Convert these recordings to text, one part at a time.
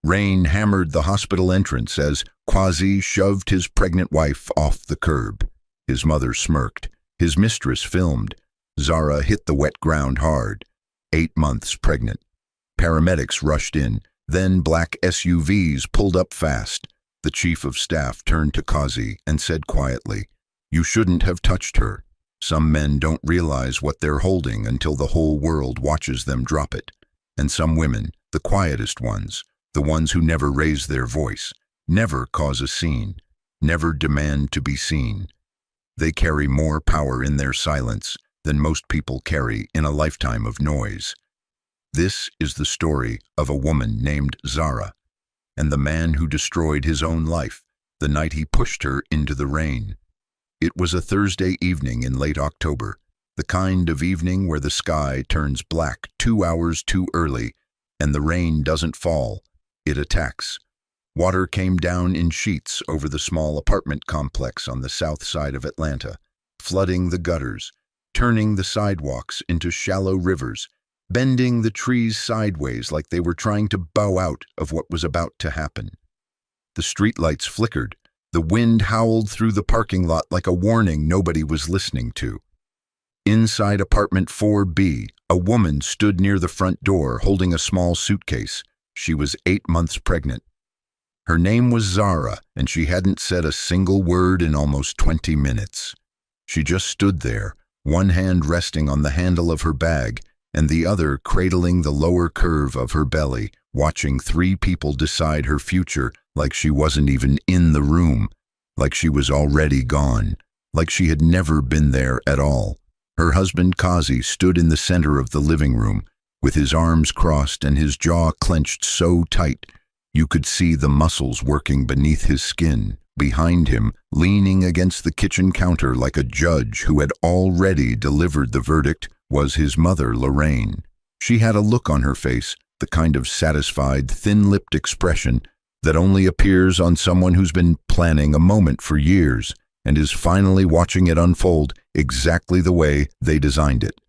Rain hammered the hospital entrance as Quasi shoved his pregnant wife off the curb. His mother smirked. His mistress filmed. Zara hit the wet ground hard. 8 months pregnant. Paramedics rushed in. Then black SUVs pulled up fast. The chief of staff turned to Quasi and said quietly, "You shouldn't have touched her. Some men don't realize what they're holding until the whole world watches them drop it. And some women, the quietest ones, the ones who never raise their voice, never cause a scene, never demand to be seen. They carry more power in their silence than most people carry in a lifetime of noise." This is the story of a woman named Zara, and the man who destroyed his own life the night he pushed her into the rain. It was a Thursday evening in late October, the kind of evening where the sky turns black 2 hours too early and the rain doesn't fall, it attacks. Water came down in sheets over the small apartment complex on the south side of Atlanta, flooding the gutters, turning the sidewalks into shallow rivers, bending the trees sideways like they were trying to bow out of what was about to happen. The streetlights flickered. The wind howled through the parking lot like a warning nobody was listening to. Inside apartment 4B, a woman stood near the front door holding a small suitcase. She was 8 months pregnant. Her name was Zara, and she hadn't said a single word in almost 20 minutes. She just stood there, one hand resting on the handle of her bag, and the other cradling the lower curve of her belly, watching 3 people decide her future like she wasn't even in the room, like she was already gone, like she had never been there at all. Her husband Quasi stood in the center of the living room, with his arms crossed and his jaw clenched so tight you could see the muscles working beneath his skin. Behind him, leaning against the kitchen counter like a judge who had already delivered the verdict, was his mother, Lorraine. She had a look on her face, the kind of satisfied, thin-lipped expression that only appears on someone who's been planning a moment for years and is finally watching it unfold exactly the way they designed it.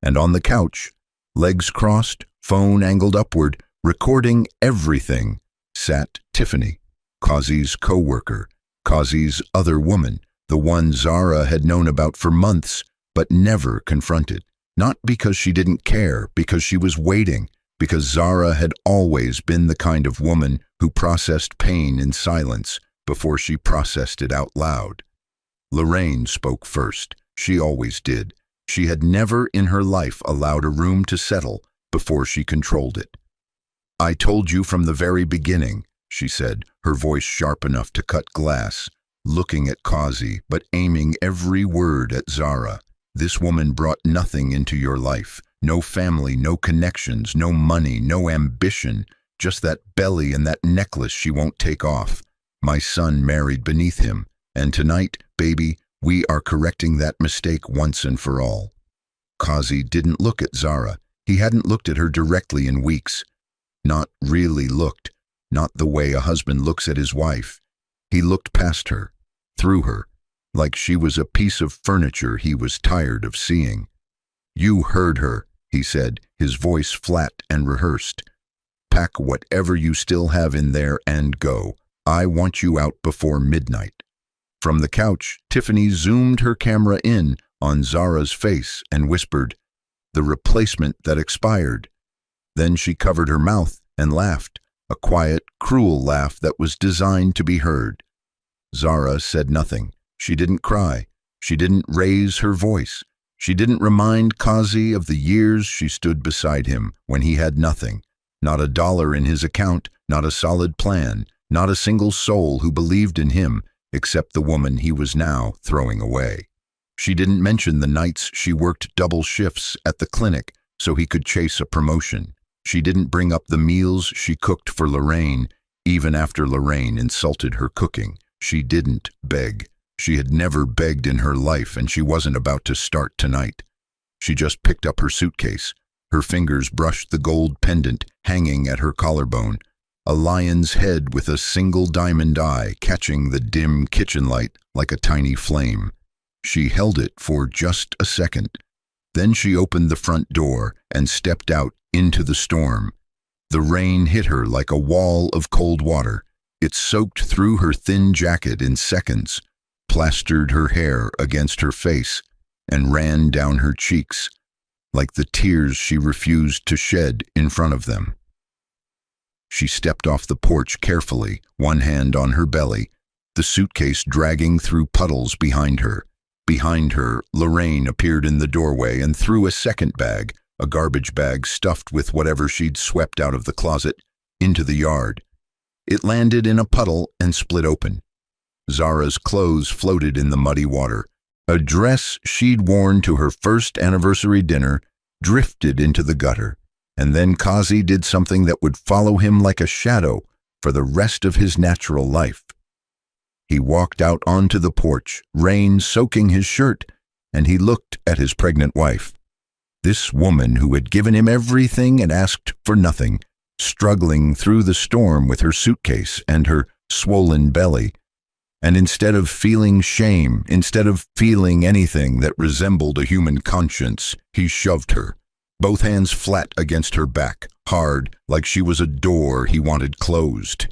And on the couch, legs crossed, phone angled upward, recording everything, sat Tiffany, Quasi's co-worker, Quasi's other woman, the one Zara had known about for months but never confronted. Not because she didn't care, because she was waiting, because Zara had always been the kind of woman who processed pain in silence before she processed it out loud. Lorraine spoke first. She always did. She had never in her life allowed a room to settle before she controlled it. "I told you from the very beginning," she said, her voice sharp enough to cut glass, looking at Quasi but aiming every word at Zara. "This woman brought nothing into your life. No family, no connections, no money, no ambition, just that belly and that necklace she won't take off. My son married beneath him, and tonight, baby, we are correcting that mistake once and for all." Quasi didn't look at Zara. He hadn't looked at her directly in weeks. Not really looked. Not the way a husband looks at his wife. He looked past her, through her, like she was a piece of furniture he was tired of seeing. "You heard her," he said, his voice flat and rehearsed. "Pack whatever you still have in there and go. I want you out before midnight." From the couch, Tiffany zoomed her camera in on Zara's face and whispered, "The replacement that expired." Then she covered her mouth and laughed, a quiet, cruel laugh that was designed to be heard. Zara said nothing. She didn't cry. She didn't raise her voice. She didn't remind Quasi of the years she stood beside him when he had nothing. Not a dollar in his account, not a solid plan, not a single soul who believed in him except the woman he was now throwing away. She didn't mention the nights she worked double shifts at the clinic so he could chase a promotion. She didn't bring up the meals she cooked for Lorraine, even after Lorraine insulted her cooking. She didn't beg. She had never begged in her life, and she wasn't about to start tonight. She just picked up her suitcase. Her fingers brushed the gold pendant hanging at her collarbone, a lion's head with a single diamond eye catching the dim kitchen light like a tiny flame. She held it for just a second. Then she opened the front door and stepped out into the storm. The rain hit her like a wall of cold water. It soaked through her thin jacket in seconds, plastered her hair against her face, and ran down her cheeks, like the tears she refused to shed in front of them. She stepped off the porch carefully, one hand on her belly, the suitcase dragging through puddles behind her. Behind her, Lorraine appeared in the doorway and threw a second bag, a garbage bag stuffed with whatever she'd swept out of the closet, into the yard. It landed in a puddle and split open. Zara's clothes floated in the muddy water. A dress she'd worn to her first anniversary dinner drifted into the gutter. And then Kazi did something that would follow him like a shadow for the rest of his natural life. He walked out onto the porch, rain soaking his shirt, and he looked at his pregnant wife. This woman who had given him everything and asked for nothing, struggling through the storm with her suitcase and her swollen belly. And instead of feeling shame, instead of feeling anything that resembled a human conscience, he shoved her, both hands flat against her back, hard, like she was a door he wanted closed.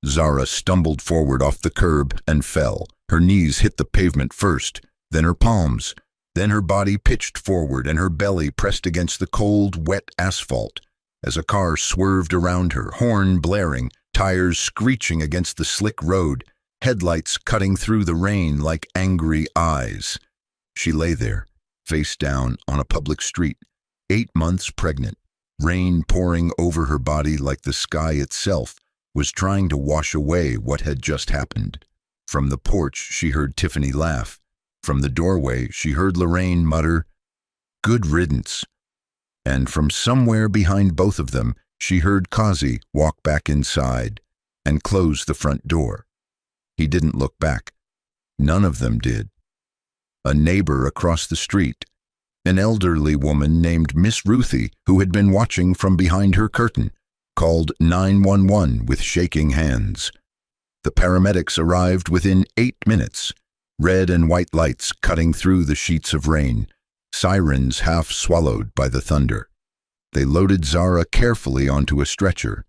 Zara stumbled forward off the curb and fell. Her knees hit the pavement first, then her palms. Then her body pitched forward and her belly pressed against the cold, wet asphalt as a car swerved around her, horn blaring, tires screeching against the slick road, headlights cutting through the rain like angry eyes. She lay there, face down on a public street, 8 months pregnant, rain pouring over her body like the sky itself was trying to wash away what had just happened. From the porch, she heard Tiffany laugh. From the doorway, she heard Lorraine mutter, "Good riddance." And from somewhere behind both of them, she heard Kazi walk back inside and close the front door. He didn't look back. None of them did. A neighbor across the street, an elderly woman named Miss Ruthie, who had been watching from behind her curtain, called 911 with shaking hands. The paramedics arrived within 8 minutes, red and white lights cutting through the sheets of rain, sirens half swallowed by the thunder. They loaded Zara carefully onto a stretcher.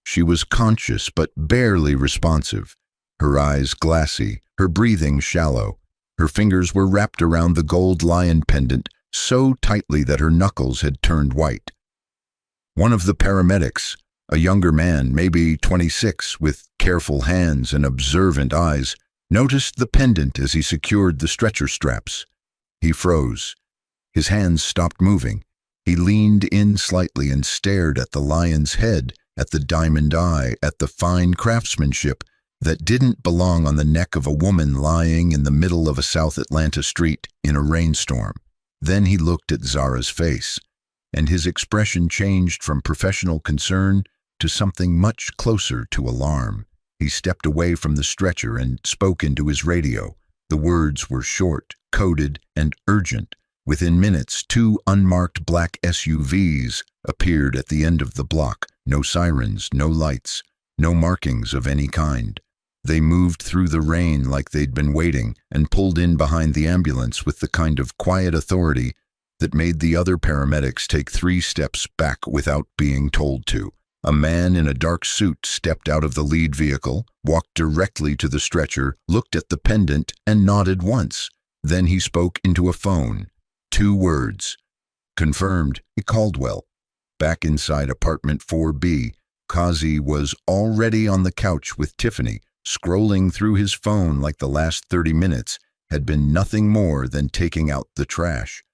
She was conscious but barely responsive, her eyes glassy, her breathing shallow. Her fingers were wrapped around the gold lion pendant so tightly that her knuckles had turned white. One of the paramedics, a younger man, maybe 26, with careful hands and observant eyes, noticed the pendant as he secured the stretcher straps. He froze. His hands stopped moving. He leaned in slightly and stared at the lion's head, at the diamond eye, at the fine craftsmanship that didn't belong on the neck of a woman lying in the middle of a South Atlanta street in a rainstorm. Then he looked at Zara's face, and his expression changed from professional concern to something much closer to alarm. He stepped away from the stretcher and spoke into his radio. The words were short, coded, and urgent. Within minutes, 2 unmarked black SUVs appeared at the end of the block. No sirens, no lights, no markings of any kind. They moved through the rain like they'd been waiting and pulled in behind the ambulance with the kind of quiet authority that made the other paramedics take 3 steps back without being told to. A man in a dark suit stepped out of the lead vehicle, walked directly to the stretcher, looked at the pendant, and nodded once. Then he spoke into a phone. 2 words. Confirmed, Caldwell. Back inside apartment 4B, Kazi was already on the couch with Tiffany, scrolling through his phone like the last 30 minutes had been nothing more than taking out the trash.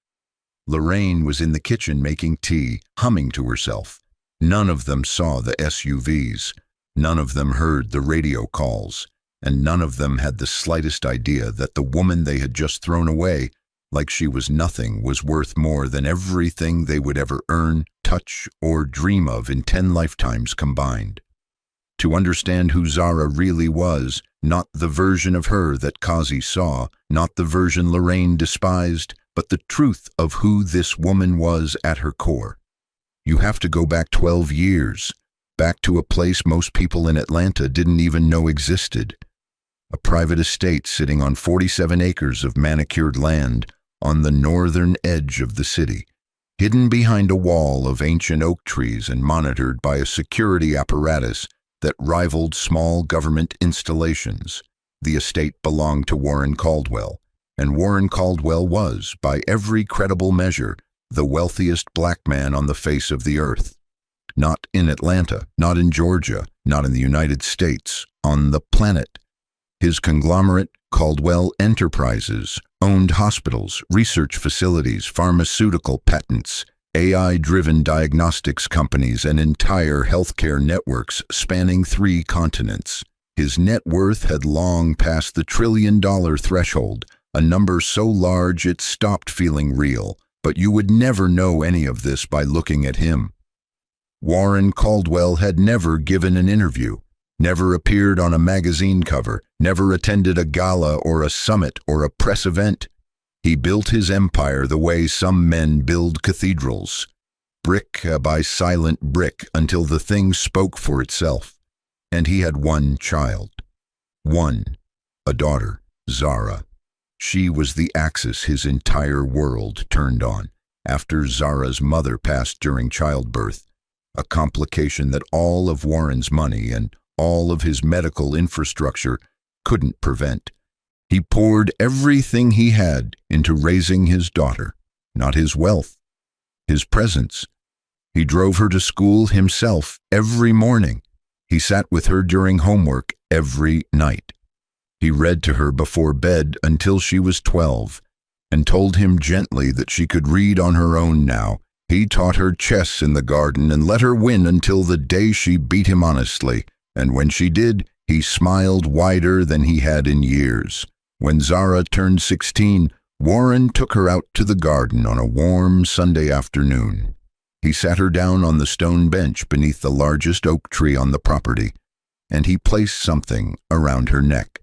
Lorraine was in the kitchen making tea, humming to herself. None of them saw the SUVs. None of them heard the radio calls. And none of them had the slightest idea that the woman they had just thrown away, like she was nothing, was worth more than everything they would ever earn, touch, or dream of in 10 lifetimes combined. To understand who Zara really was, not the version of her that Kazi saw, not the version Lorraine despised, but the truth of who this woman was at her core. You have to go back 12 years, back to a place most people in Atlanta didn't even know existed. A private estate sitting on 47 acres of manicured land on the northern edge of the city. hidden behind a wall of ancient oak trees and monitored by a security apparatus that rivaled small government installations. The estate belonged to Warren Caldwell, and Warren Caldwell was, by every credible measure, the wealthiest black man on the face of the earth. Not in Atlanta, not in Georgia, not in the United States, on the planet. His conglomerate, Caldwell Enterprises, owned hospitals, research facilities, pharmaceutical patents, AI-driven diagnostics companies, and entire healthcare networks spanning 3 continents. His net worth had long passed the $1 trillion threshold, a number so large it stopped feeling real, but you would never know any of this by looking at him. Warren Caldwell had never given an interview, never appeared on a magazine cover, never attended a gala or a summit or a press event. He built his empire the way some men build cathedrals, brick by silent brick until the thing spoke for itself. And he had one child. One, a daughter, Zara. She was the axis his entire world turned on, after Zara's mother passed during childbirth, a complication that all of Warren's money and all of his medical infrastructure couldn't prevent. He poured everything he had into raising his daughter, not his wealth, his presence. He drove her to school himself every morning. He sat with her during homework every night. He read to her before bed until she was 12 and told him gently that she could read on her own now. He taught her chess in the garden and let her win until the day she beat him honestly, and when she did, he smiled wider than he had in years. When Zara turned 16, Warren took her out to the garden on a warm Sunday afternoon. He sat her down on the stone bench beneath the largest oak tree on the property, and he placed something around her neck,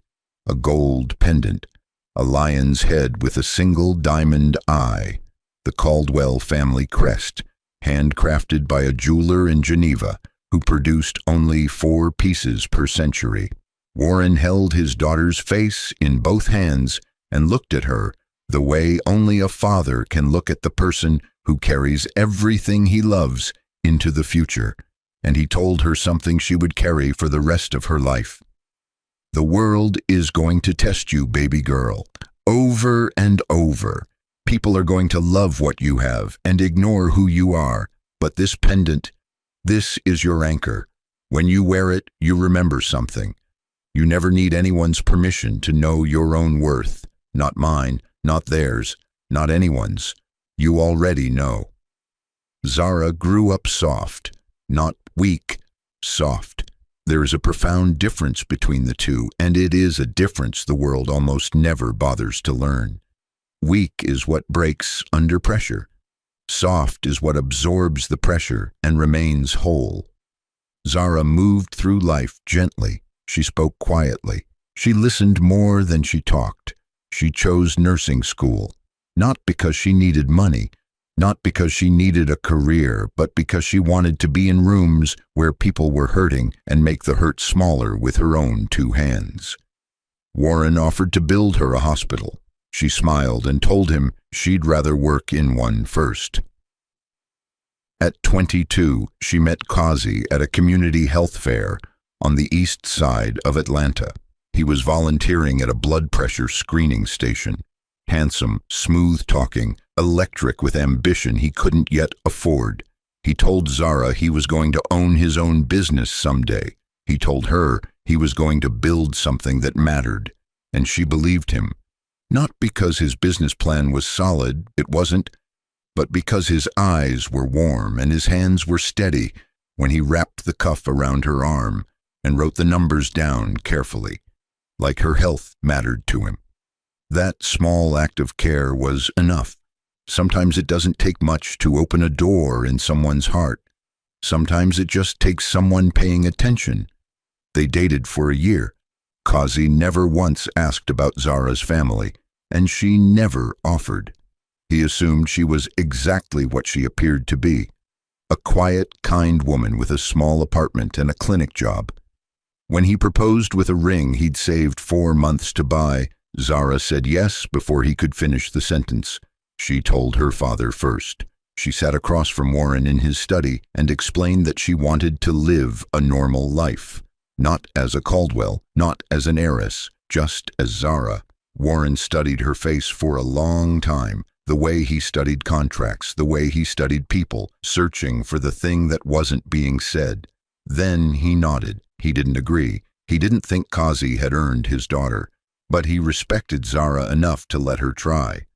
a gold pendant, a lion's head with a single diamond eye, the Caldwell family crest, handcrafted by a jeweler in Geneva who produced only 4 pieces per century. Warren held his daughter's face in both hands and looked at her the way only a father can look at the person who carries everything he loves into the future, and he told her something she would carry for the rest of her life. The world is going to test you, baby girl, over and over. People are going to love what you have and ignore who you are, but this pendant, this is your anchor. When you wear it, you remember something. You never need anyone's permission to know your own worth. Not mine, not theirs, not anyone's. You already know. Zara grew up soft, not weak, soft. There is a profound difference between the two, and it is a difference the world almost never bothers to learn. Weak is what breaks under pressure. Soft is what absorbs the pressure and remains whole. Zara moved through life gently. She spoke quietly. She listened more than she talked. She chose nursing school, not because she needed money, not because she needed a career, but because she wanted to be in rooms where people were hurting and make the hurt smaller with her own 2 hands. Warren offered to build her a hospital. She smiled and told him she'd rather work in one first. At 22, she met Kazi at a community health fair on the east side of Atlanta. He was volunteering at a blood pressure screening station. Handsome, smooth-talking, electric with ambition he couldn't yet afford. He told Zara he was going to own his own business someday. He told her he was going to build something that mattered, and she believed him. Not because his business plan was solid, it wasn't, but because his eyes were warm and his hands were steady when he wrapped the cuff around her arm and wrote the numbers down carefully, like her health mattered to him. That small act of care was enough. Sometimes it doesn't take much to open a door in someone's heart. Sometimes it just takes someone paying attention. They dated for a year. Kazi never once asked about Zara's family, and she never offered. He assumed she was exactly what she appeared to be, a quiet, kind woman with a small apartment and a clinic job. When he proposed with a ring he'd saved 4 months to buy, Zara said yes before he could finish the sentence. She told her father first. She sat across from Warren in his study and explained that she wanted to live a normal life. Not as a Caldwell, not as an heiress, just as Zara. Warren studied her face for a long time, the way he studied contracts, the way he studied people, searching for the thing that wasn't being said. Then he nodded. He didn't agree. He didn't think Kazi had earned his daughter, but he respected Zara enough to let her try.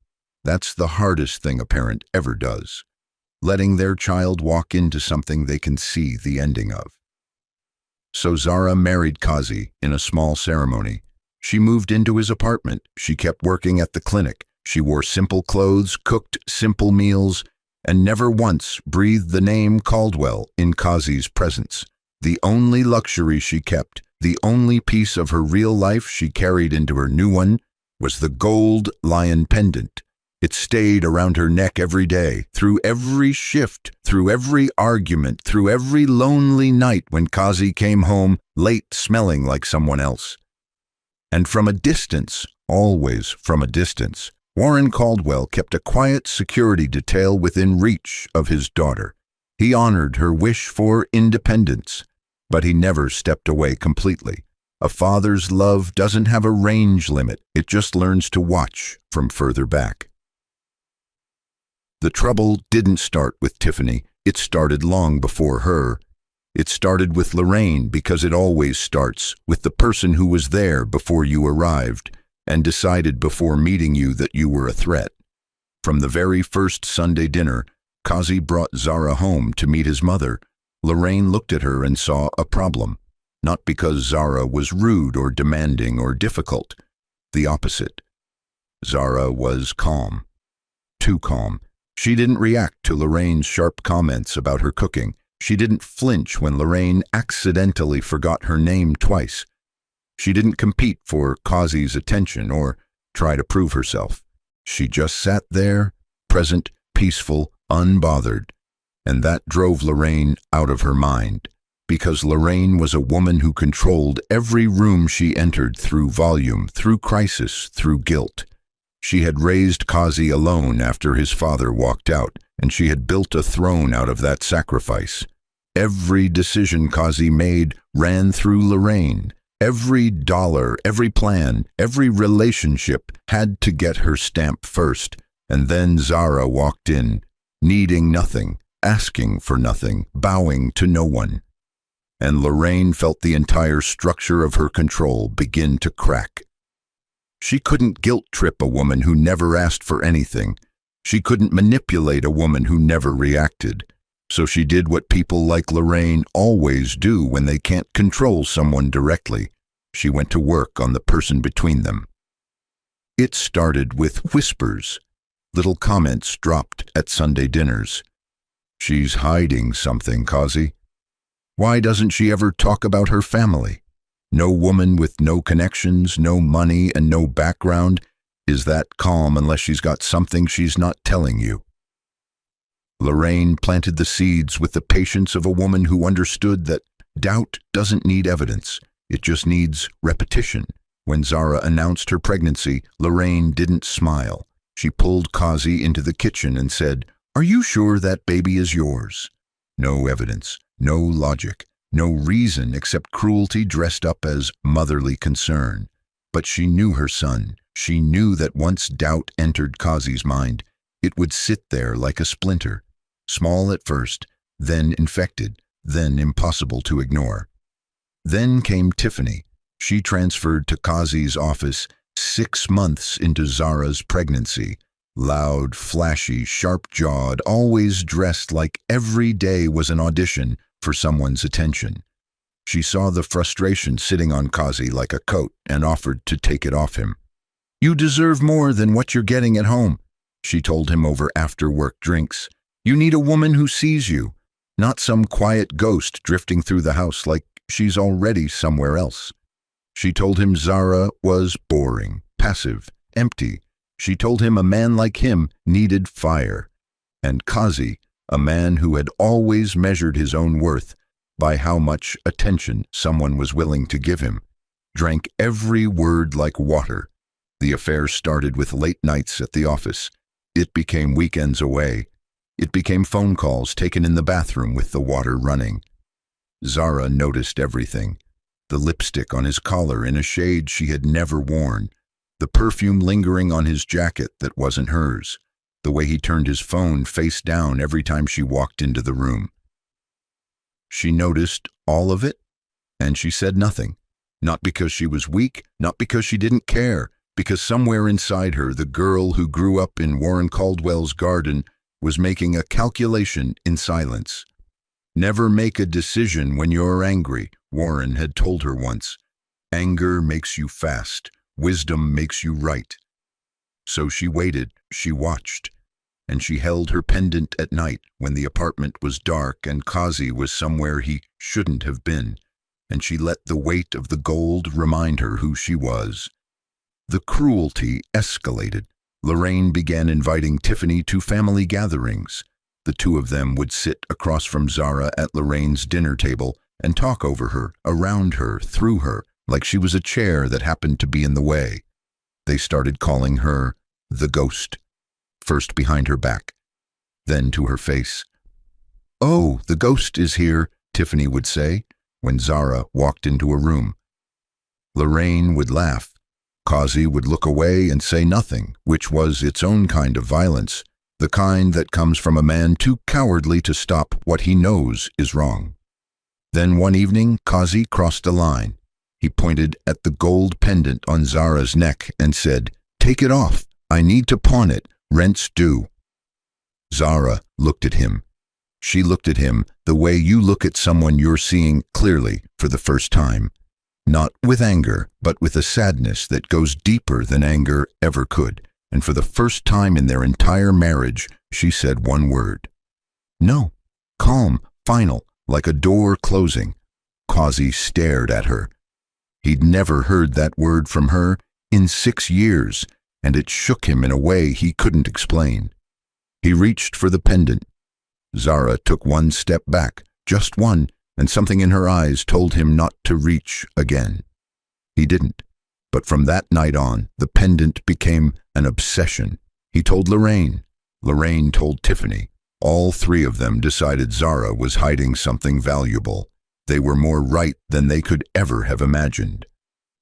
That's the hardest thing a parent ever does, letting their child walk into something they can see the ending of. So Zara married Kazi in a small ceremony. She moved into his apartment. She kept working at the clinic. She wore simple clothes, cooked simple meals, and never once breathed the name Caldwell in Kazi's presence. The only luxury she kept, the only piece of her real life she carried into her new one, was the gold lion pendant. It stayed around her neck every day, through every shift, through every argument, through every lonely night when Kazi came home late smelling like someone else. And from a distance, always from a distance, Warren Caldwell kept a quiet security detail within reach of his daughter. He honored her wish for independence, but he never stepped away completely. A father's love doesn't have a range limit. It just learns to watch from further back. The trouble didn't start with Tiffany. It started long before her. It started with Lorraine because it always starts with the person who was there before you arrived and decided before meeting you that you were a threat. From the very first Sunday dinner, Kazi brought Zara home to meet his mother. Lorraine looked at her and saw a problem, not because Zara was rude or demanding or difficult. The opposite. Zara was calm. Too calm. She didn't react to Lorraine's sharp comments about her cooking. She didn't flinch when Lorraine accidentally forgot her name twice. She didn't compete for Kazi's attention or try to prove herself. She just sat there, present, peaceful, unbothered. And that drove Lorraine out of her mind, because Lorraine was a woman who controlled every room she entered through volume, through crisis, through guilt. She had raised Kazi alone after his father walked out, and she had built a throne out of that sacrifice. Every decision Kazi made ran through Lorraine. Every dollar, every plan, every relationship had to get her stamp first, and then Zara walked in, needing nothing, asking for nothing, bowing to no one. And Lorraine felt the entire structure of her control begin to crack. She couldn't guilt-trip a woman who never asked for anything. She couldn't manipulate a woman who never reacted. So she did what people like Lorraine always do when they can't control someone directly. She went to work on the person between them. It started with whispers, little comments dropped at Sunday dinners. "She's hiding something, Kazi. Why doesn't she ever talk about her family? No woman with no connections, no money, and no background is that calm unless she's got something she's not telling you." Lorraine planted the seeds with the patience of a woman who understood that doubt doesn't need evidence, it just needs repetition. When Zara announced her pregnancy, Lorraine didn't smile. She pulled Kazi into the kitchen and said, "Are you sure that baby is yours?" No evidence, no logic. No reason except cruelty dressed up as motherly concern. But she knew her son. She knew that once doubt entered Kazi's mind, it would sit there like a splinter, small at first, then infected, then impossible to ignore. Then came Tiffany. She transferred to Kazi's office 6 months into Zara's pregnancy. Loud, flashy, sharp-jawed, always dressed like every day was an audition for someone's attention. She saw the frustration sitting on Kazi like a coat and offered to take it off him. "You deserve more than what you're getting at home," she told him over after-work drinks. "You need a woman who sees you, not some quiet ghost drifting through the house like she's already somewhere else." She told him Zara was boring, passive, empty. She told him a man like him needed fire. And Kazi, a man who had always measured his own worth by how much attention someone was willing to give him, drank every word like water. The affair started with late nights at the office. It became weekends away. It became phone calls taken in the bathroom with the water running. Zara noticed everything. The lipstick on his collar in a shade she had never worn, the perfume lingering on his jacket that wasn't hers, the way he turned his phone face down every time she walked into the room. She noticed all of it, and she said nothing. Not because she was weak, not because she didn't care, because somewhere inside her, the girl who grew up in Warren Caldwell's garden was making a calculation in silence. Never make a decision when you're angry, Warren had told her once. Anger makes you fast. Wisdom makes you right. So she waited, she watched, and she held her pendant at night when the apartment was dark and Kazi was somewhere he shouldn't have been, and she let the weight of the gold remind her who she was. The cruelty escalated. Lorraine began inviting Tiffany to family gatherings. The two of them would sit across from Zara at Lorraine's dinner table and talk over her, around her, through her, like she was a chair that happened to be in the way. They started calling her the ghost, first behind her back, then to her face. "Oh, the ghost is here," Tiffany would say when Zara walked into a room. Lorraine would laugh. Kazi would look away and say nothing, which was its own kind of violence, the kind that comes from a man too cowardly to stop what he knows is wrong. Then one evening, Kazi crossed a line. He pointed at the gold pendant on Zara's neck and said, "Take it off. I need to pawn it. Rent's due." Zara looked at him. She looked at him the way you look at someone you're seeing clearly for the first time. Not with anger, but with a sadness that goes deeper than anger ever could. And for the first time in their entire marriage, she said one word. "No." Calm, final, like a door closing. Kazi stared at her. He'd never heard that word from her in 6 years, and it shook him in a way he couldn't explain. He reached for the pendant. Zara took one step back, just one, and something in her eyes told him not to reach again. He didn't. But from that night on, the pendant became an obsession. He told Lorraine. Lorraine told Tiffany. All three of them decided Zara was hiding something valuable. They were more right than they could ever have imagined.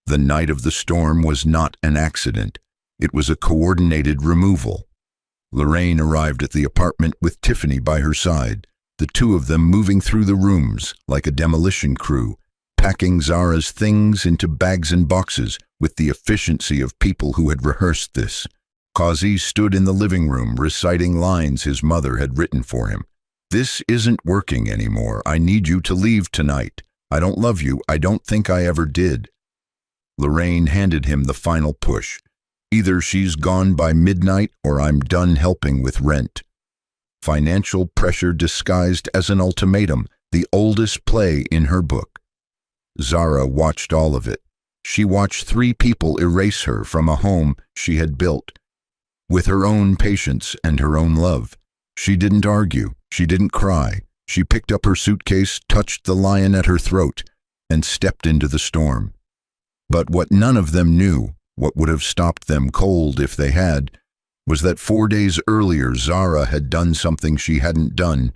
The night of the storm was not an accident. It was a coordinated removal. Lorraine arrived at the apartment with Tiffany by her side, the two of them moving through the rooms like a demolition crew, packing Zara's things into bags and boxes with the efficiency of people who had rehearsed this. Kazi stood in the living room reciting lines his mother had written for him. "This isn't working anymore. I need you to leave tonight. I don't love you. I don't think I ever did." Lorraine handed him the final push. "Either she's gone by midnight or I'm done helping with rent." Financial pressure disguised as an ultimatum, the oldest play in her book. Zara watched all of it. She watched 3 people erase her from a home she had built. With her own patience and her own love. She didn't argue. She didn't cry. She picked up her suitcase, touched the lion at her throat, and stepped into the storm. But what none of them knew, what would have stopped them cold if they had, was that 4 days earlier Zara had done something she hadn't done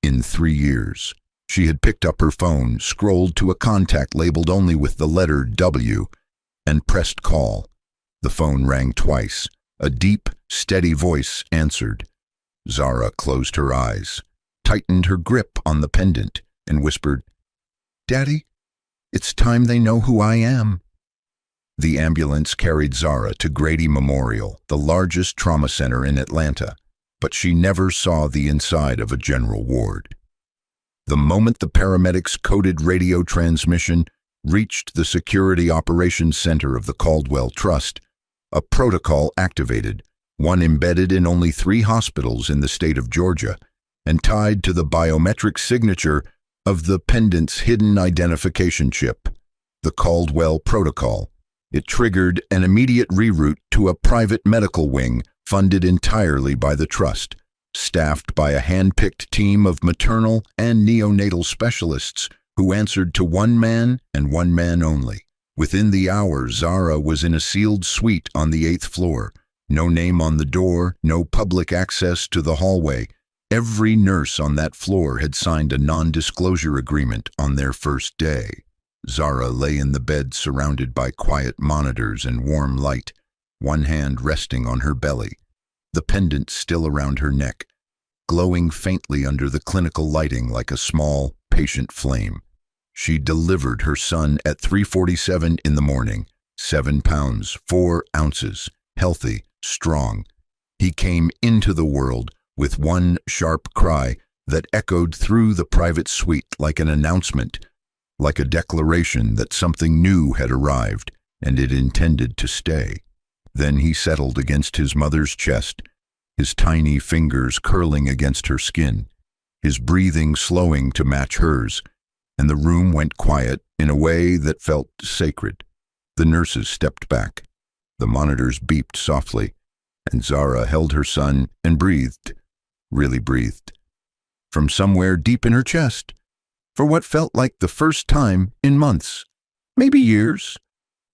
in 3 years. She had picked up her phone, scrolled to a contact labeled only with the letter W, and pressed call. The phone rang twice. A deep, steady voice answered. Zara closed her eyes, tightened her grip on the pendant, and whispered, "Daddy, it's time they know who I am." The ambulance carried Zara to Grady Memorial, the largest trauma center in Atlanta, but she never saw the inside of a general ward. The moment the paramedics' coded radio transmission reached the Security Operations Center of the Caldwell Trust, a protocol activated, one embedded in only 3 hospitals in the state of Georgia, and tied to the biometric signature of the pendant's hidden identification chip, the Caldwell Protocol. It triggered an immediate reroute to a private medical wing funded entirely by the trust, staffed by a hand-picked team of maternal and neonatal specialists who answered to one man and one man only. Within the hour, Zara was in a sealed suite on the 8th floor. No name on the door, no public access to the hallway, Every nurse on that floor had signed a non-disclosure agreement on their first day. Zara lay in the bed surrounded by quiet monitors and warm light, one hand resting on her belly, the pendant still around her neck, glowing faintly under the clinical lighting like a small, patient flame. She delivered her son at 3:47 in the morning, 7 pounds, 4 ounces, healthy, strong. He came into the world with one sharp cry that echoed through the private suite like an announcement, like a declaration that something new had arrived and it intended to stay. Then he settled against his mother's chest, his tiny fingers curling against her skin, his breathing slowing to match hers, and the room went quiet in a way that felt sacred. The nurses stepped back. The monitors beeped softly, and Zara held her son and breathed, really breathed, from somewhere deep in her chest, for what felt like the first time in months, maybe years.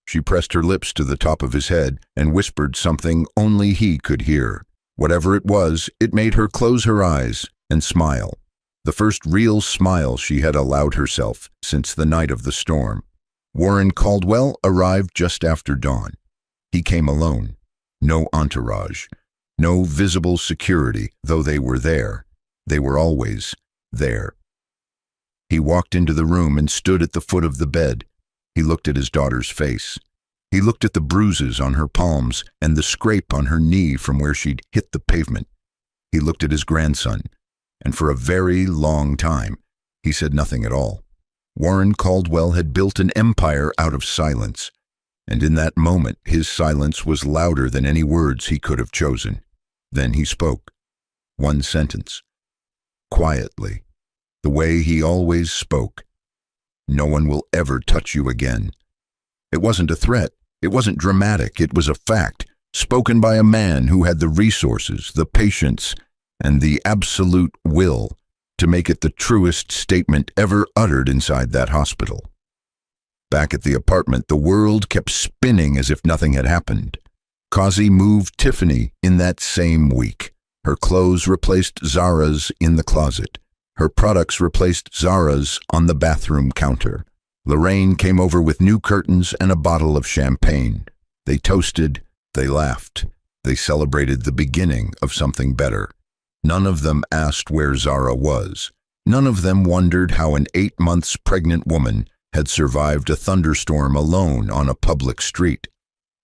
She pressed her lips to the top of his head and whispered something only he could hear. Whatever it was, it made her close her eyes and smile. The first real smile she had allowed herself since the night of the storm. Warren Caldwell arrived just after dawn. He came alone. No entourage. No visible security, though they were there. They were always there. He walked into the room and stood at the foot of the bed. He looked at his daughter's face. He looked at the bruises on her palms and the scrape on her knee from where she'd hit the pavement. He looked at his grandson, and for a very long time, he said nothing at all. Warren Caldwell had built an empire out of silence, and in that moment his silence was louder than any words he could have chosen. Then he spoke. One sentence. Quietly, the way he always spoke. No one will ever touch you again. It wasn't a threat. It wasn't dramatic. It was a fact, spoken by a man who had the resources, the patience, and the absolute will to make it the truest statement ever uttered inside that hospital. Back at the apartment, the world kept spinning as if nothing had happened. Causey moved Tiffany in that same week. Her clothes replaced Zara's in the closet. Her products replaced Zara's on the bathroom counter. Lorraine came over with new curtains and a bottle of champagne. They toasted, they laughed, they celebrated the beginning of something better. None of them asked where Zara was. None of them wondered how an 8 months pregnant woman had survived a thunderstorm alone on a public street.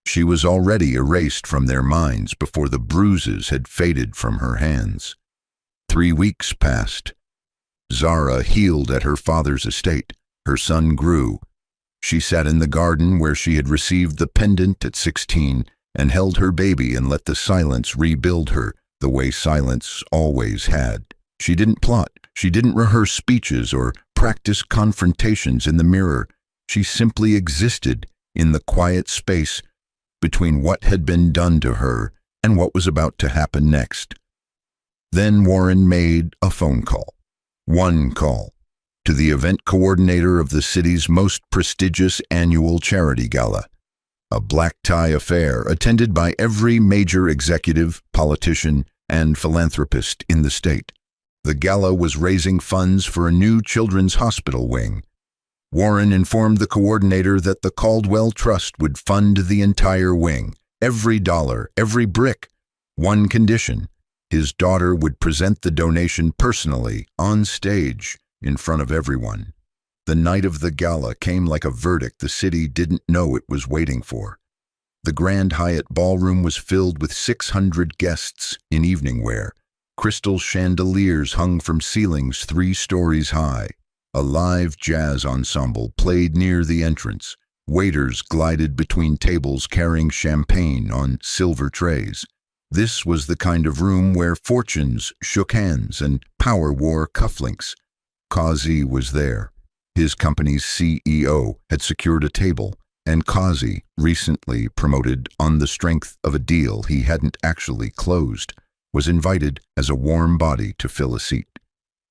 She was already erased from their minds before the bruises had faded from her hands. 3 weeks passed. Zara healed at her father's estate. Her son grew. She sat in the garden where she had received the pendant at 16 and held her baby and let the silence rebuild her the way silence always had. She didn't plot. She didn't rehearse speeches or practice confrontations in the mirror. She simply existed in the quiet space between what had been done to her and what was about to happen next. Then Warren made a phone call. One call. To the event coordinator of the city's most prestigious annual charity gala, a black tie affair attended by every major executive, politician, and philanthropist in the state. The gala was raising funds for a new children's hospital wing. Warren informed the coordinator that the Caldwell Trust would fund the entire wing, every dollar, every brick. One condition: his daughter would present the donation personally, on stage, in front of everyone. The night of the gala came like a verdict the city didn't know it was waiting for. The Grand Hyatt ballroom was filled with 600 guests in evening wear. Crystal chandeliers hung from ceilings 3 stories high. A live jazz ensemble played near the entrance. Waiters glided between tables carrying champagne on silver trays. This was the kind of room where fortunes shook hands and power wore cufflinks. Causey was there. His company's CEO had secured a table, and Causey, recently promoted on the strength of a deal he hadn't actually closed, was invited as a warm body to fill a seat.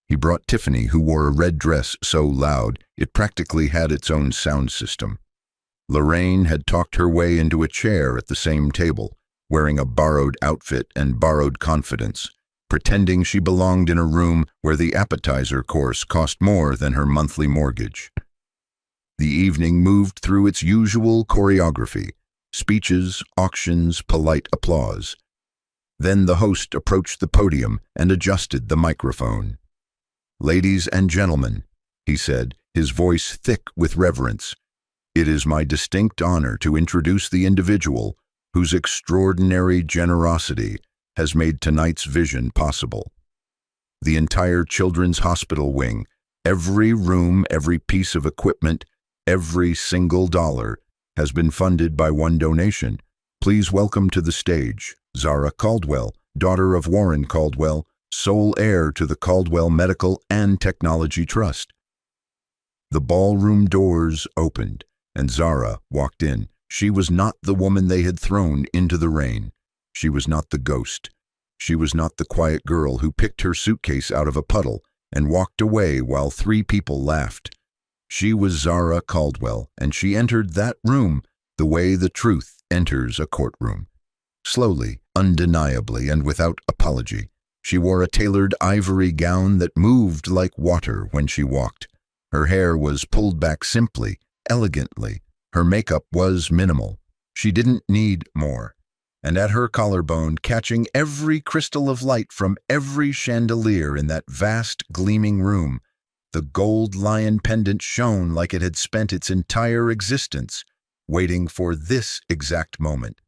He brought Tiffany, who wore a red dress so loud it practically had its own sound system. Lorraine had talked her way into a chair at the same table, wearing a borrowed outfit and borrowed confidence, pretending she belonged in a room where the appetizer course cost more than her monthly mortgage. The evening moved through its usual choreography: speeches, auctions, polite applause. Then the host approached the podium and adjusted the microphone. "Ladies and gentlemen," he said, his voice thick with reverence, "it is my distinct honor to introduce the individual whose extraordinary generosity has made tonight's vision possible. The entire Children's Hospital wing, every room, every piece of equipment, every single dollar, has been funded by one donation. Please welcome to the stage Zara Caldwell, daughter of Warren Caldwell, sole heir to the Caldwell Medical and Technology Trust." The ballroom doors opened, and Zara walked in. She was not the woman they had thrown into the rain. She was not the ghost. She was not the quiet girl who picked her suitcase out of a puddle and walked away while 3 people laughed. She was Zara Caldwell, and she entered that room the way the truth enters a courtroom. Slowly, undeniably, and without apology. She wore a tailored ivory gown that moved like water when she walked. Her hair was pulled back simply, elegantly. Her makeup was minimal. She didn't need more. And at her collarbone, catching every crystal of light from every chandelier in that vast, gleaming room, the gold lion pendant shone like it had spent its entire existence waiting for this exact moment.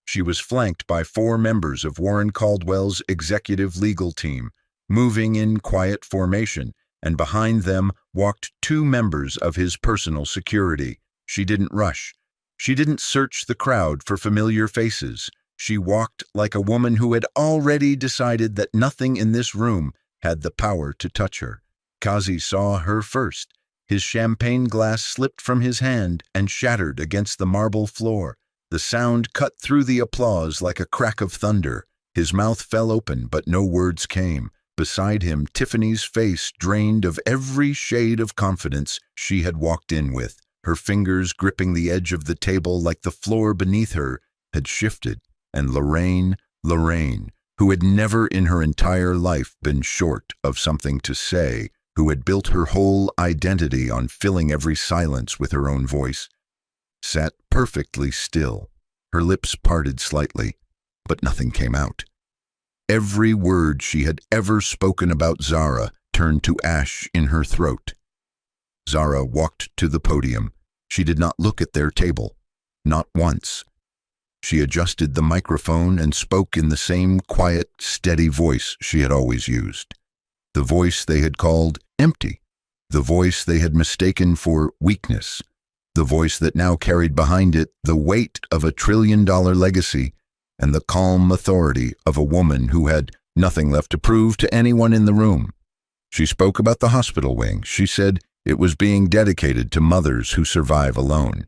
She was flanked by 4 members of Warren Caldwell's executive legal team, moving in quiet formation, and behind them walked 2 members of his personal security. She didn't rush. She didn't search the crowd for familiar faces. She walked like a woman who had already decided that nothing in this room had the power to touch her. Kazi saw her first. His champagne glass slipped from his hand and shattered against the marble floor. The sound cut through the applause like a crack of thunder. His mouth fell open, but no words came. Beside him, Tiffany's face drained of every shade of confidence she had walked in with. Her fingers gripping the edge of the table like the floor beneath her had shifted. And Lorraine, who had never in her entire life been short of something to say, who had built her whole identity on filling every silence with her own voice, sat perfectly still, her lips parted slightly, but nothing came out. Every word she had ever spoken about Zara turned to ash in her throat. Zara walked to the podium. She did not look at their table, not once. She adjusted the microphone and spoke in the same quiet, steady voice she had always used. The voice they had called empty. The voice they had mistaken for weakness. The voice that now carried behind it the weight of a $1 trillion legacy and the calm authority of a woman who had nothing left to prove to anyone in the room. She spoke about the hospital wing. She said it was being dedicated to mothers who survive alone,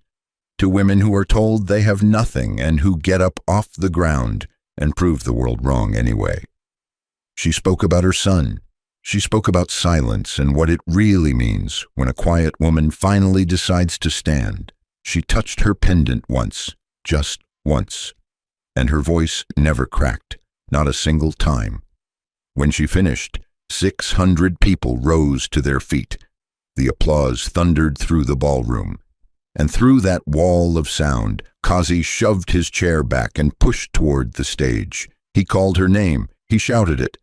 to women who are told they have nothing and who get up off the ground and prove the world wrong anyway. She spoke about her son. She spoke about silence and what it really means when a quiet woman finally decides to stand. She touched her pendant once, just once, and her voice never cracked, not a single time. When she finished, 600 people rose to their feet. The applause thundered through the ballroom. And through that wall of sound, Kazi shoved his chair back and pushed toward the stage. He called her name. He shouted it.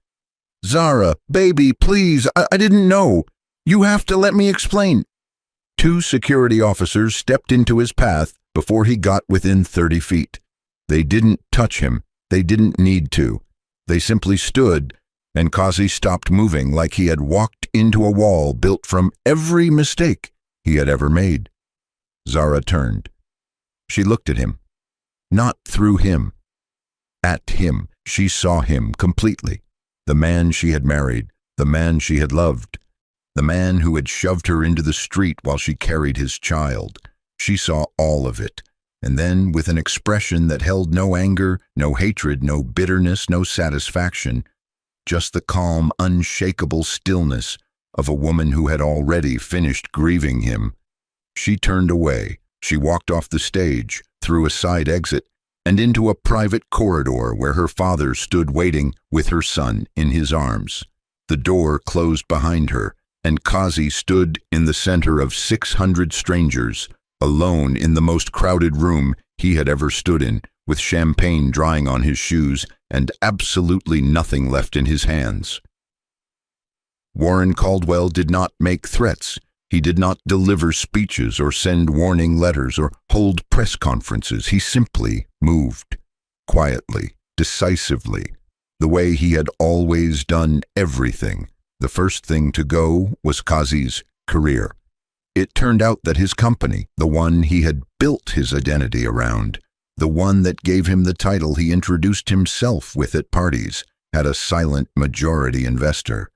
"Zara, baby, please, I didn't know. You have to let me explain." 2 security officers stepped into his path before he got within 30 feet. They didn't touch him. They didn't need to. They simply stood, and Kazi stopped moving like he had walked into a wall built from every mistake he had ever made. Zara turned. She looked at him. Not through him. At him. She saw him completely. The man she had married, the man she had loved, the man who had shoved her into the street while she carried his child. She saw all of it, and then, with an expression that held no anger, no hatred, no bitterness, no satisfaction, just the calm, unshakable stillness of a woman who had already finished grieving him, she turned away. She walked off the stage, through a side exit, and into a private corridor where her father stood waiting with her son in his arms. The door closed behind her, and Kazi stood in the center of 600 strangers, alone in the most crowded room he had ever stood in, with champagne drying on his shoes and absolutely nothing left in his hands. Warren Caldwell did not make threats. He did not deliver speeches or send warning letters or hold press conferences. He simply moved, quietly, decisively, the way he had always done everything. The first thing to go was Kazi's career. It turned out that his company, the one he had built his identity around, the one that gave him the title he introduced himself with at parties, had a silent majority investor.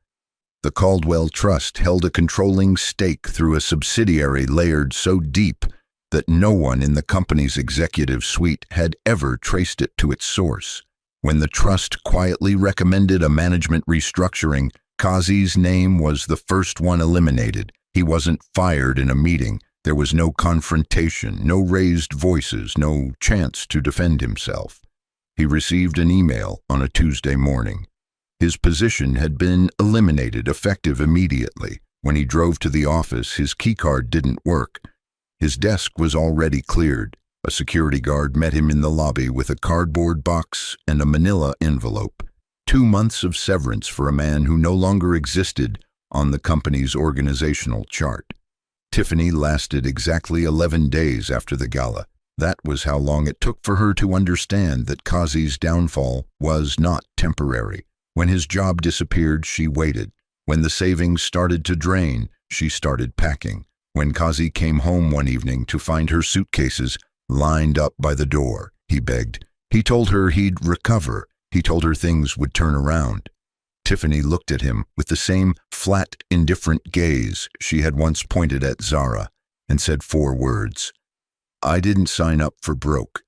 The Caldwell Trust held a controlling stake through a subsidiary layered so deep that no one in the company's executive suite had ever traced it to its source. When the trust quietly recommended a management restructuring, Kazi's name was the first one eliminated. He wasn't fired in a meeting. There was no confrontation, no raised voices, no chance to defend himself. He received an email on a Tuesday morning. His position had been eliminated, effective immediately. When he drove to the office, his keycard didn't work. His desk was already cleared. A security guard met him in the lobby with a cardboard box and a manila envelope. 2 months of severance for a man who no longer existed on the company's organizational chart. Tiffany lasted exactly 11 days after the gala. That was how long it took for her to understand that Kazi's downfall was not temporary. When his job disappeared, she waited. When the savings started to drain, she started packing. When Kazi came home one evening to find her suitcases lined up by the door, he begged. He told her he'd recover. He told her things would turn around. Tiffany looked at him with the same flat, indifferent gaze she had once pointed at Zara and said 4 words. "I didn't sign up for broke."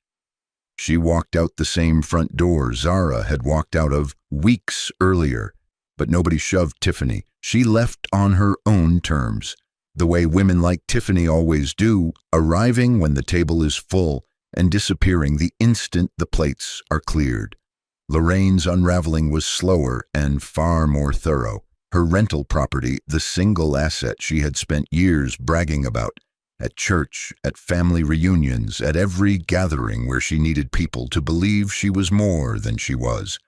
She walked out the same front door Zara had walked out of weeks earlier, but nobody shoved Tiffany. She left on her own terms, the way women like Tiffany always do, arriving when the table is full and disappearing the instant the plates are cleared. Lorraine's unraveling was slower and far more thorough. Her rental property, the single asset she had spent years bragging about, at church, at family reunions, at every gathering where she needed people to believe she was more than she was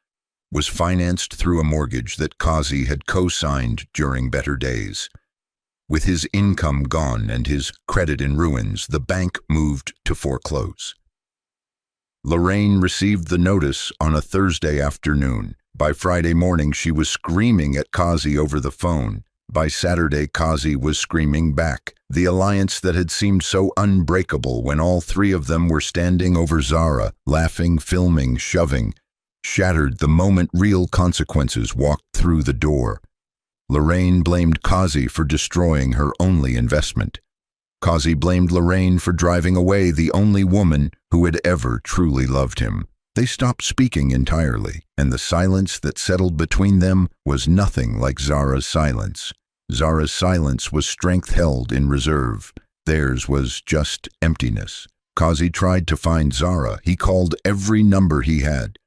financed through a mortgage that Kazi had co-signed during better days. With his income gone and his credit in ruins, the bank moved to foreclose. Lorraine received the notice on a Thursday afternoon. By Friday morning, she was screaming at Kazi over the phone. By Saturday, Kazi was screaming back. The alliance that had seemed so unbreakable when all 3 of them were standing over Zara, laughing, filming, shoving, shattered the moment real consequences walked through the door. Lorraine blamed Kazi for destroying her only investment. Kazi blamed Lorraine for driving away the only woman who had ever truly loved him. They stopped speaking entirely, and the silence that settled between them was nothing like Zara's silence. Zara's silence was strength held in reserve. Theirs was just emptiness. Kazi tried to find Zara. He called every number he had.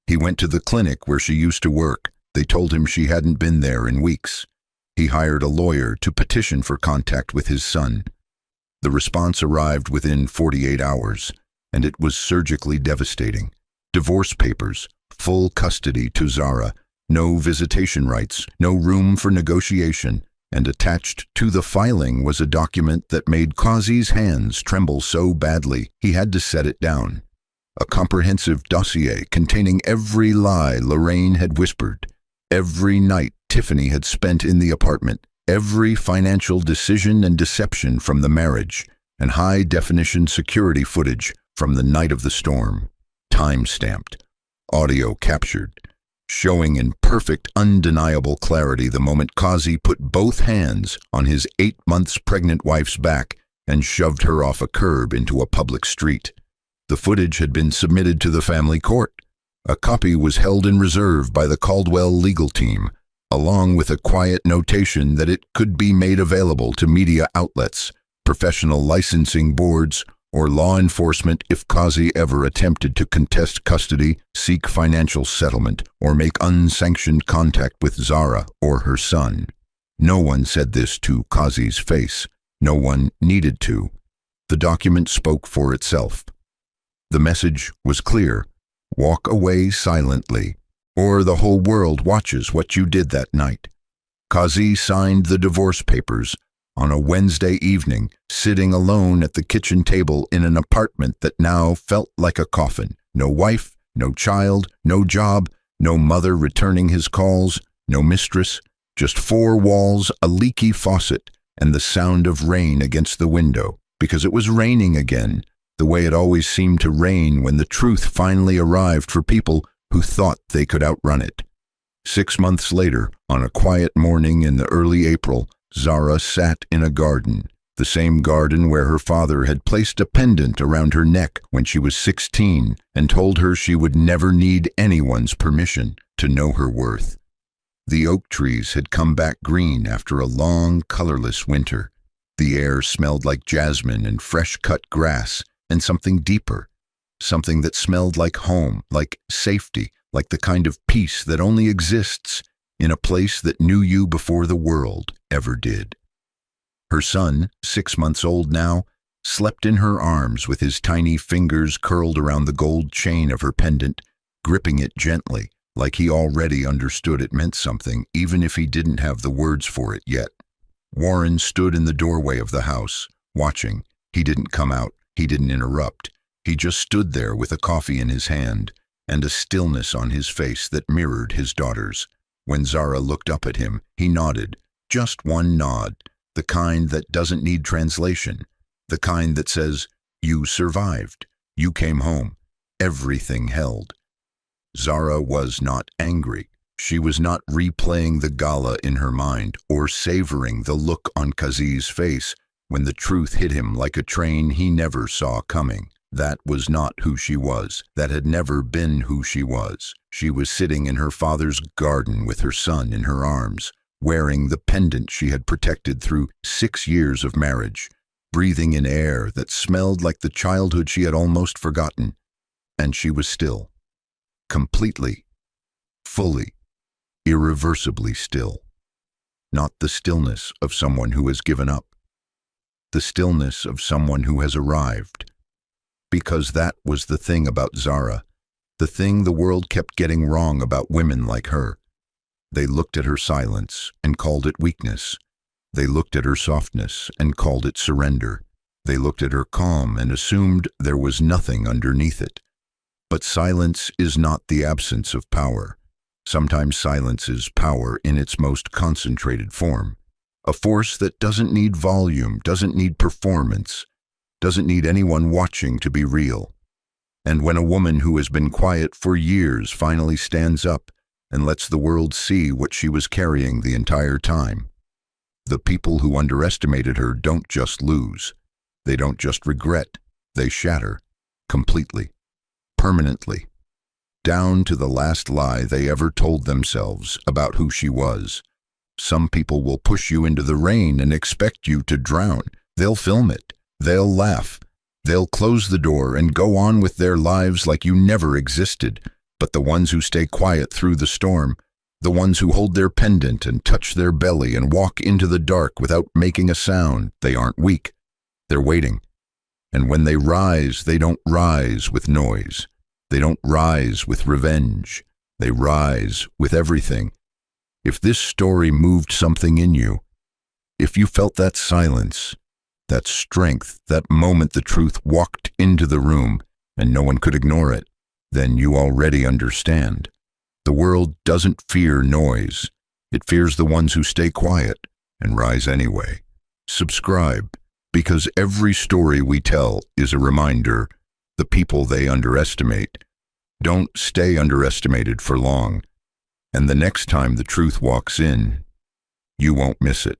He went to the clinic where she used to work. They told him she hadn't been there in weeks. He hired a lawyer to petition for contact with his son. The response arrived within 48 hours, and it was surgically devastating. Divorce papers, full custody to Zara, no visitation rights, no room for negotiation, and attached to the filing was a document that made Kazi's hands tremble so badly he had to set it down. A comprehensive dossier containing every lie Lorraine had whispered, every night Tiffany had spent in the apartment, every financial decision and deception from the marriage, and high-definition security footage from the night of the storm. Time-stamped, audio captured, showing in perfect, undeniable clarity the moment Kazi put both hands on his 8 months pregnant wife's back and shoved her off a curb into a public street. The footage had been submitted to the family court. A copy was held in reserve by the Caldwell legal team, along with a quiet notation that it could be made available to media outlets, professional licensing boards, or law enforcement if Kazi ever attempted to contest custody, seek financial settlement, or make unsanctioned contact with Zara or her son. No one said this to Kazi's face. No one needed to. The document spoke for itself. The message was clear. Walk away silently, or the whole world watches what you did that night. Kazi signed the divorce papers on a Wednesday evening, sitting alone at the kitchen table in an apartment that now felt like a coffin. No wife, no child, no job, no mother returning his calls, no mistress, just four walls, a leaky faucet, and the sound of rain against the window, because it was raining again, the way it always seemed to rain when the truth finally arrived for people who thought they could outrun it. 6 months later, on a quiet morning in the early April, Zara sat in a garden, the same garden where her father had placed a pendant around her neck when she was 16 and told her she would never need anyone's permission to know her worth. The oak trees had come back green after a long, colorless winter. The air smelled like jasmine and fresh-cut grass and something deeper, something that smelled like home, like safety, like the kind of peace that only exists in a place that knew you before the world ever did. Her son, 6 months old now, slept in her arms with his tiny fingers curled around the gold chain of her pendant, gripping it gently, like he already understood it meant something, even if he didn't have the words for it yet. Warren stood in the doorway of the house, watching. He didn't come out. He didn't interrupt. He just stood there with a coffee in his hand and a stillness on his face that mirrored his daughter's. When Zara looked up at him, he nodded. Just one nod, the kind that doesn't need translation, the kind that says, "You survived. You came home. Everything held." Zara was not angry. She was not replaying the gala in her mind or savoring the look on Kazi's face when the truth hit him like a train he never saw coming. That was not who she was. That had never been who she was. She was sitting in her father's garden with her son in her arms, wearing the pendant she had protected through 6 years of marriage, breathing in air that smelled like the childhood she had almost forgotten. And she was still. Completely. Fully. Irreversibly still. Not the stillness of someone who has given up. The stillness of someone who has arrived. Because that was the thing about Zara, the thing the world kept getting wrong about women like her. They looked at her silence and called it weakness. They looked at her softness and called it surrender. They looked at her calm and assumed there was nothing underneath it. But silence is not the absence of power. Sometimes silence is power in its most concentrated form. A force that doesn't need volume, doesn't need performance, doesn't need anyone watching to be real. And when a woman who has been quiet for years finally stands up and lets the world see what she was carrying the entire time, the people who underestimated her don't just lose. They don't just regret. They shatter. Completely. Permanently. Down to the last lie they ever told themselves about who she was. Some people will push you into the rain and expect you to drown. They'll film it. They'll laugh. They'll close the door and go on with their lives like you never existed. But the ones who stay quiet through the storm, the ones who hold their pendant and touch their belly and walk into the dark without making a sound, they aren't weak. They're waiting. And when they rise, they don't rise with noise. They don't rise with revenge. They rise with everything. If this story moved something in you, if you felt that silence, that strength, that moment the truth walked into the room and no one could ignore it, then you already understand. The world doesn't fear noise. It fears the ones who stay quiet and rise anyway. Subscribe, because every story we tell is a reminder. The people they underestimate don't stay underestimated for long. And the next time the truth walks in, you won't miss it.